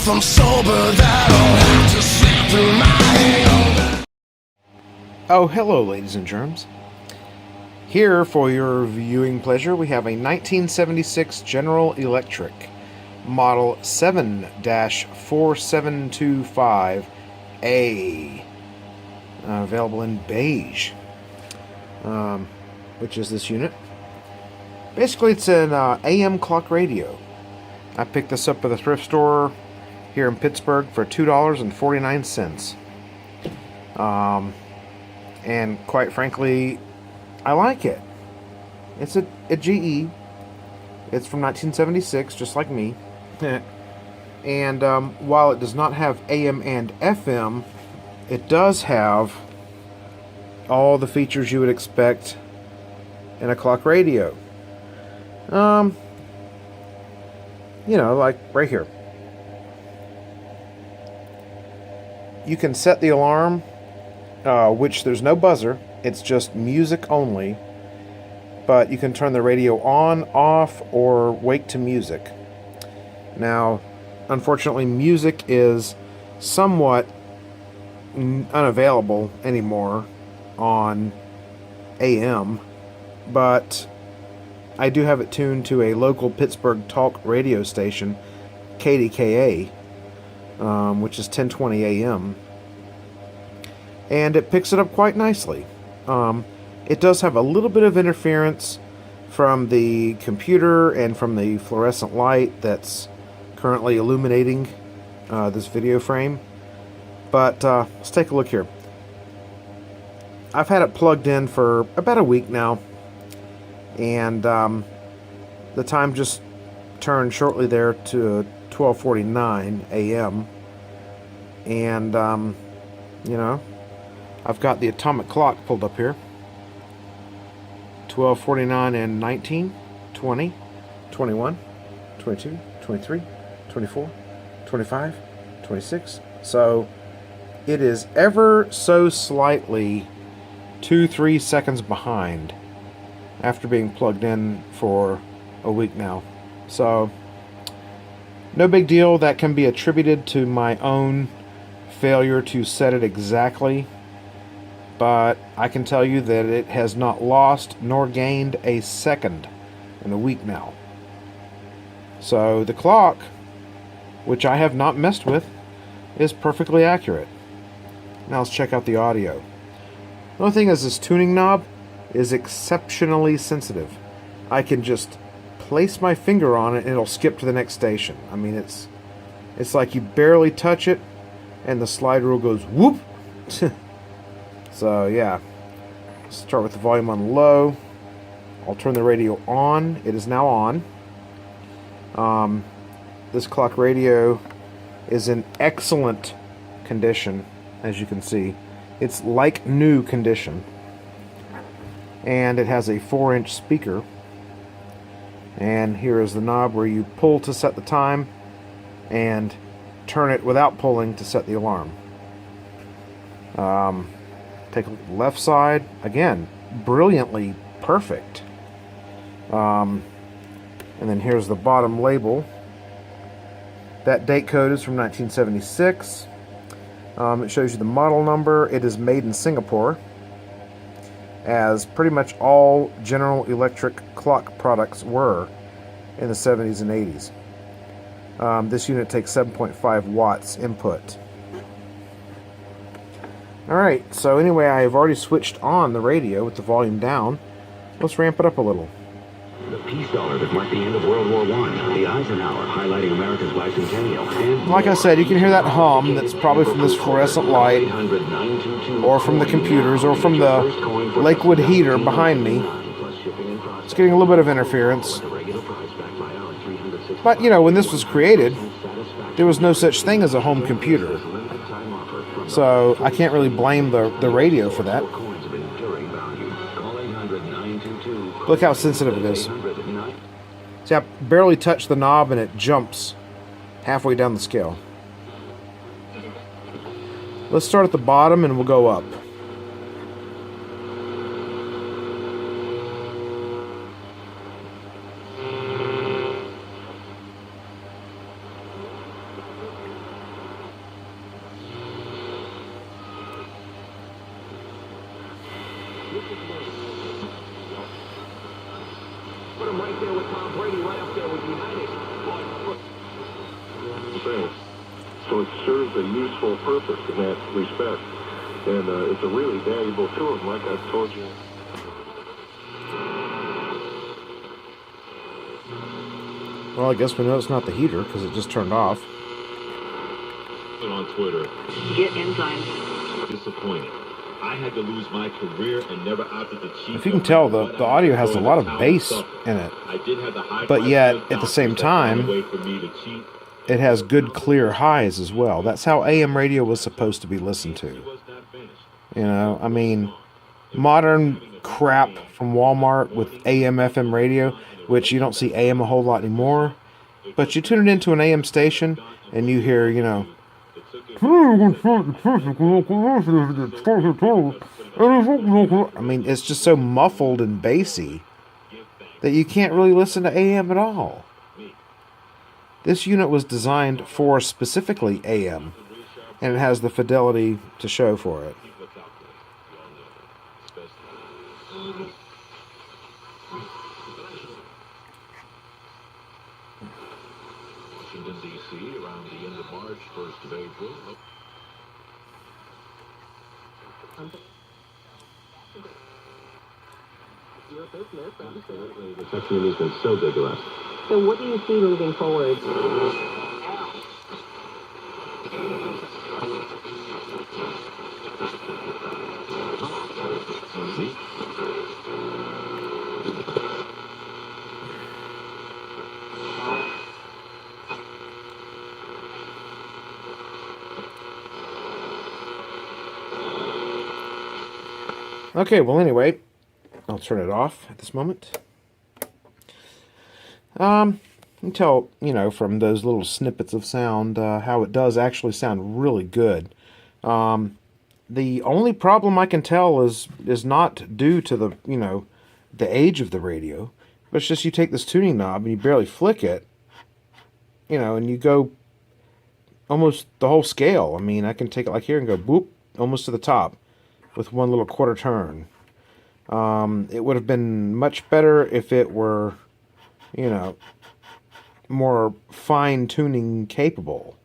from sober that'll have to sleep through my hangover. Oh, hello, ladies and germs. Here, for your viewing pleasure, we have a 1976 General Electric Model 7-4725A, available in beige, which is this unit. Basically, it's an AM clock radio. I picked this up at the thrift store here in Pittsburgh for $2.49. And quite frankly, I like it. It's a GE. It's from 1976, just like me. And while it does not have AM and FM, it does have all the features you would expect in a clock radio. You know, like right here. You can set the alarm, which there's no buzzer. It's just music only. But you can turn the radio on, off, or wake to music. Now, unfortunately, music is somewhat unavailable anymore on AM, but I do have it tuned to a local Pittsburgh talk radio station, KDKA, which is 1020 AM, and it picks it up quite nicely. It does have a little bit of interference from the computer and from the fluorescent light that's currently illuminating this video frame, but let's take a look here. I've had it plugged in for about a week now, and the time just turned shortly there to 12:49 a.m. And you know, I've got the atomic clock pulled up here. 12:49 and 19, 20, 21, 22, 23, 24, 25, 26. So it is ever so slightly 2-3 seconds behind after being plugged in for a week now. So no big deal. That can be attributed to my own failure to set it exactly, but I can tell you that it has not lost nor gained a second in a week now. So the clock, which I have not messed with, is perfectly accurate. Now let's check out the audio. The only thing is, this tuning knob is exceptionally sensitive. I can just place my finger on it and it'll skip to the next station. I mean, it's like you barely touch it and the slide rule goes whoop. So yeah, start with the volume on low. I'll turn the radio on. It is now on. This clock radio is in excellent condition, as you can see. It's like new condition. And it has a 4-inch speaker. And here is the knob where you pull to set the time and turn it without pulling to set the alarm. Take a look at the left side. Again, brilliantly perfect. And then here's the bottom label. That date code is from 1976. It shows you the model number. It is made in Singapore, as pretty much all General Electric clock products were in the 70s and 80s. This unit takes 7.5 watts input. Alright, so anyway, I have already switched on the radio with the volume down. Let's ramp it up a little. The peace dollar that marked the end of World War I, the Eisenhower highlighting America's bicentennial. And like I said, you can hear that hum that's probably from this fluorescent light, or from the computers, or from the Lakewood heater behind me. It's getting a little bit of interference. But, you know, when this was created, there was no such thing as a home computer. So I can't really blame the radio for that. Look how sensitive it is. See, I barely touch the knob and it jumps halfway down the scale. Let's start at the bottom and we'll go up. there with Tom Brady, right up there with United. So it serves a useful purpose in that respect. And it's a really valuable tool, and like I've told you. Well, I guess we know it's not the heater because it just turned off. On Twitter. Get enzymes. Disappointed. I had to lose my career and never opted to cheat. If you can tell, the audio has a lot of bass in it. I did have the high, but yet, at the same time, it has good, clear highs as well. That's how AM radio was supposed to be listened to. You know, I mean, modern crap from Walmart with AM, FM radio, which you don't see AM a whole lot anymore. But you tune it into an AM station, and you hear, you know, I mean, it's just so muffled and bassy that you can't really listen to AM at all. This unit was designed for specifically AM, and it has the fidelity to show for it. Washington, D.C., around the end of March, 1st of April. The tech community's been so good to us. So what do you see moving forward? Okay, well, anyway, I'll turn it off at this moment. You can tell, you know, from those little snippets of sound, how it does actually sound really good. The only problem I can tell is not due to the, you know, the age of the radio, but it's just you take this tuning knob and you barely flick it, you know, and you go almost the whole scale. I mean, I can take it like here and go boop, almost to the top with one little quarter turn. It would have been much better if it were, you know, more fine-tuning capable.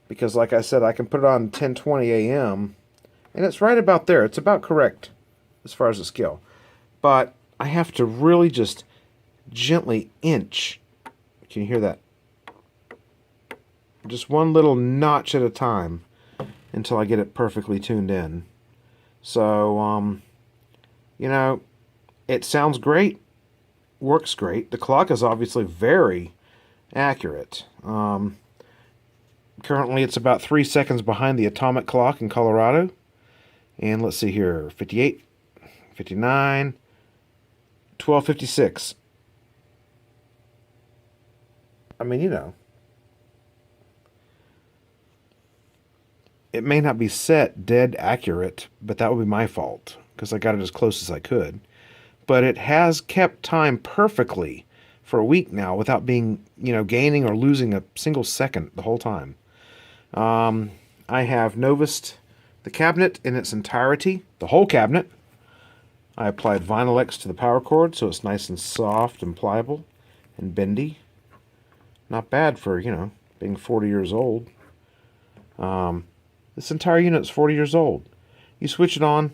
Because like I said, I can put it on 1020 AM, and it's right about there. It's about correct as far as the scale. But I have to really just gently inch. Can you hear that? Just one little notch at a time until I get it perfectly tuned in. So, you know, it sounds great, works great. The clock is obviously very accurate. Currently, it's about 3 seconds behind the atomic clock in Colorado. And let's see here, 58, 59, 12:56. I mean, you know, it may not be set dead accurate, but that would be my fault because I got it as close as I could. But it has kept time perfectly for a week now without being, you know, gaining or losing a single second the whole time. I have novused the cabinet in its entirety, the whole cabinet. I applied Vinyl X to the power cord so it's nice and soft and pliable and bendy. Not bad for, you know, being 40 years old. This entire unit is 40 years old. You switch it on,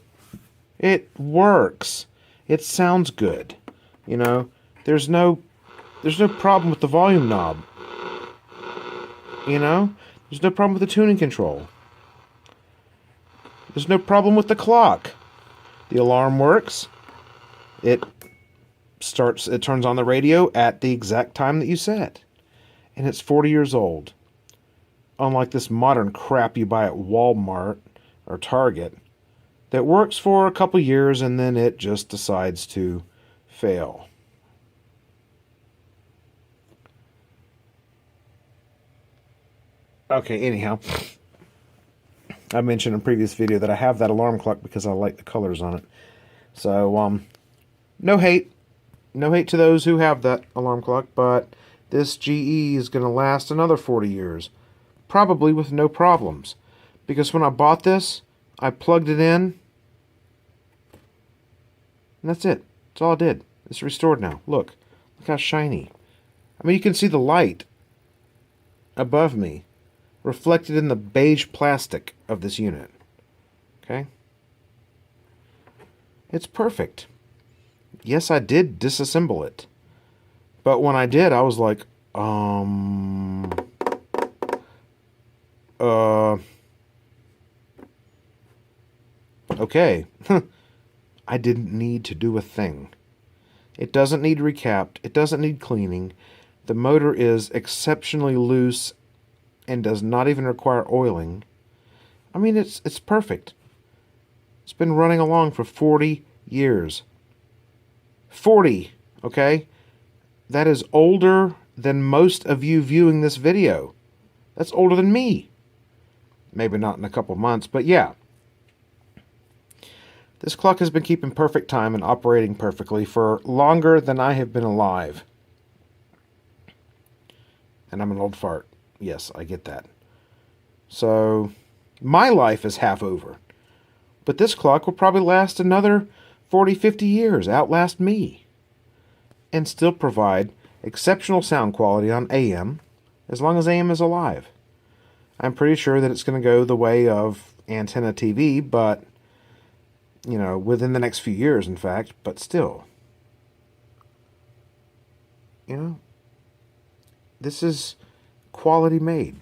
it works. It sounds good. You know, there's no problem with the volume knob. You know, there's no problem with the tuning control. There's no problem with the clock. The alarm works. It turns on the radio at the exact time that you set. And it's 40 years old. Unlike this modern crap you buy at Walmart or Target that works for a couple years and then it just decides to fail. Okay, anyhow, I mentioned in a previous video that I have that alarm clock because I like the colors on it. So, no hate. No hate to those who have that alarm clock, but this GE is going to last another 40 years. Probably with no problems. Because when I bought this, I plugged it in, and that's it. That's all I did. It's restored now. Look. Look how shiny. I mean, you can see the light above me reflected in the beige plastic of this unit. Okay? It's perfect. Yes, I did disassemble it. But when I did, I was like, okay. I didn't need to do a thing. It doesn't need recapped. It doesn't need cleaning. The motor is exceptionally loose and does not even require oiling. I mean, it's perfect. It's been running along for 40 years. 40, okay? That is older than most of you viewing this video. That's older than me. Maybe not in a couple months, but yeah. This clock has been keeping perfect time and operating perfectly for longer than I have been alive. And I'm an old fart. Yes, I get that. So, my life is half over. But this clock will probably last another 40, 50 years, outlast me. And still provide exceptional sound quality on AM, as long as AM is alive. I'm pretty sure that it's going to go the way of antenna TV, but, you know, within the next few years, in fact, but still. You know, this is quality made.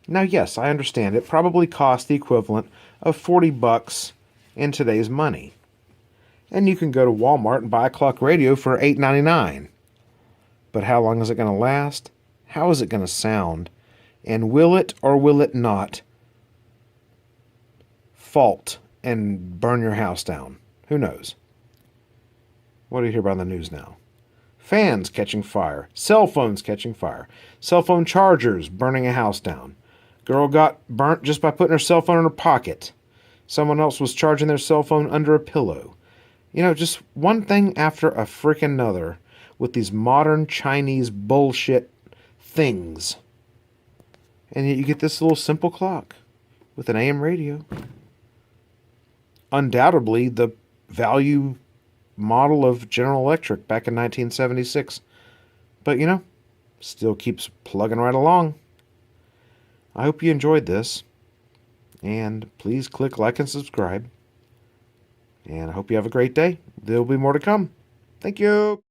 Now, yes, I understand it probably cost the equivalent of $40 in today's money. And you can go to Walmart and buy a clock radio for $8.99. But how long is it going to last? How is it going to sound? And will it or will it not fault and burn your house down? Who knows? What do you hear about in the news now? Fans catching fire. Cell phones catching fire. Cell phone chargers burning a house down. Girl got burnt just by putting her cell phone in her pocket. Someone else was charging their cell phone under a pillow. You know, just one thing after a freaking another with these modern Chinese bullshit things. And yet you get this little simple clock with an AM radio. Undoubtedly the value model of General Electric back in 1976. But, you know, still keeps plugging right along. I hope you enjoyed this. And please click like and subscribe. And I hope you have a great day. There will be more to come. Thank you.